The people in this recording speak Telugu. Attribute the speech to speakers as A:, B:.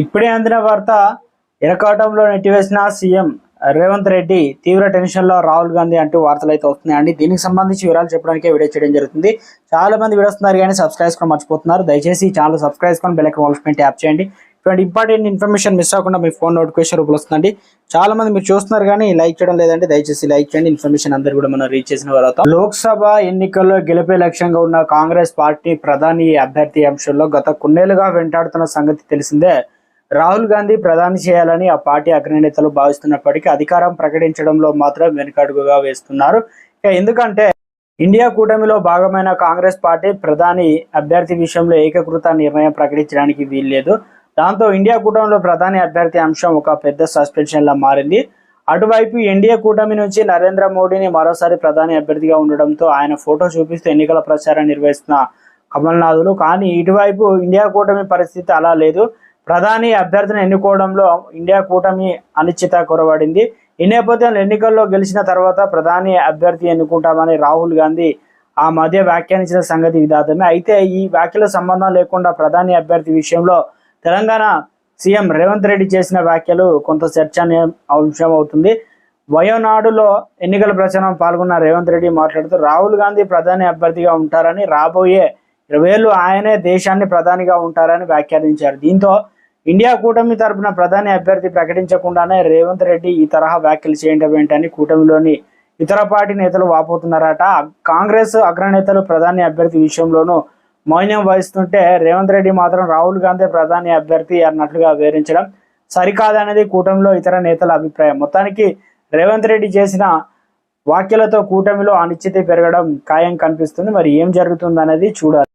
A: ఇప్పుడే అందిన వార్త ఇరకాటంలో నెట్టివేసిన సీఎం రేవంత్ రెడ్డి తీవ్ర టెన్షన్లో రాహుల్ గాంధీ అంటూ వార్తలు అయితే వస్తున్నాయండి. దీనికి సంబంధించి వివరాలు చెప్పడానికే వీడియో చేయడం జరుగుతుంది. చాలా మంది వీడియోస్తున్నారు కానీ సబ్స్క్రైబ్ చేసుకొని మర్చిపోతున్నారు. దయచేసి ఛానల్ సబ్స్క్రైబ్ చేసుకొని బెల్ ఐకాన్ ఆల్ ట్యాప్ చేయండి. ఇటువంటి ఇంపార్టెంట్ ఇన్ఫర్మేషన్ మిస్ అవ్వకుండా మీ ఫోన్ నోటిఫికేషన్ రూపంలో వస్తుందండి. చాలా మంది మీరు చూస్తున్నారు కానీ లైక్ చేయడం లేదంటే దయచేసి లైక్ చేయండి. ఇన్ఫర్మేషన్ అందరూ కూడా మనం రీచ్ చేసిన వారు. లోక్సభ ఎన్నికల్లో గెలిపే లక్ష్యంగా ఉన్న కాంగ్రెస్ పార్టీ ప్రధాని అభ్యర్థి అంశంలో గత కొన్నేళ్లుగా వెంటాడుతున్న సంగతి తెలిసిందే. రాహుల్ గాంధీ ప్రధాని చేయాలని ఆ పార్టీ అగ్రనేతలు భావిస్తున్నప్పటికీ అధికారం ప్రకటించడంలో మాత్రం వెనుకడుగుగా వేస్తున్నారు. ఎందుకంటే ఇండియా కూటమిలో భాగమైన కాంగ్రెస్ పార్టీ ప్రధాని అభ్యర్థి విషయంలో ఏకీకృత నిర్ణయం ప్రకటించడానికి వీల్లేదు. దాంతో ఇండియా కూటమిలో ప్రధాని అభ్యర్థి అంశం ఒక పెద్ద సస్పెన్షన్ లా మారింది. అటువైపు ఎన్డీఏ కూటమి నుంచి నరేంద్ర మోడీని మరోసారి ప్రధాని అభ్యర్థిగా ఉండడంతో ఆయన ఫోటో చూపిస్తూ ఎన్నికల ప్రచారం నిర్వహిస్తున్న కమల్నాథులు. కానీ ఇటువైపు ఇండియా కూటమి పరిస్థితి అలా లేదు. ప్రధాని అభ్యర్థిని ఎన్నుకోవడంలో ఇండియా కూటమి అనిశ్చిత కొరబడింది. ఈ నేపథ్యంలో ఎన్నికల్లో గెలిచిన తర్వాత ప్రధాని అభ్యర్థి ఎన్నుకుంటామని రాహుల్ గాంధీ ఆ మధ్య వ్యాఖ్యానించిన సంగతి విధాతమే. అయితే ఈ వ్యాఖ్యల సంబంధం లేకుండా ప్రధాని అభ్యర్థి విషయంలో తెలంగాణ సీఎం రేవంత్ రెడ్డి చేసిన వ్యాఖ్యలు కొంత చర్చనీయాంశం అవుతుంది. వయోనాడులో ఎన్నికల ప్రచారం పాల్గొన్న రేవంత్ రెడ్డి మాట్లాడుతూ రాహుల్ గాంధీ ప్రధాని అభ్యర్థిగా ఉంటారని, రాబోయే 20 ఏళ్లు ఆయనే దేశాన్ని ప్రధానిగా ఉంటారని వ్యాఖ్యానించారు. దీంతో ఇండియా కూటమి తరపున ప్రధాని అభ్యర్థి ప్రకటించకుండానే రేవంత్ రెడ్డి ఈ తరహా వ్యాఖ్యలు చేయడం ఏంటని కూటమిలోని ఇతర పార్టీ నేతలు వాపోతున్నారట. కాంగ్రెస్ అగ్రనేతలు ప్రధాని అభ్యర్థి విషయంలోనూ మౌనం వహిస్తుంటే రేవంత్ రెడ్డి మాత్రం రాహుల్ గాంధీ ప్రధాని అభ్యర్థి అన్నట్లుగా వివరించడం సరికాదనేది కూటమిలో ఇతర నేతల అభిప్రాయం. మొత్తానికి రేవంత్ రెడ్డి చేసిన వ్యాఖ్యలతో కూటమిలో అనిశ్చితి పెరగడం ఖాయం కనిపిస్తుంది. మరి ఏం జరుగుతుంది అనేది చూడాలి.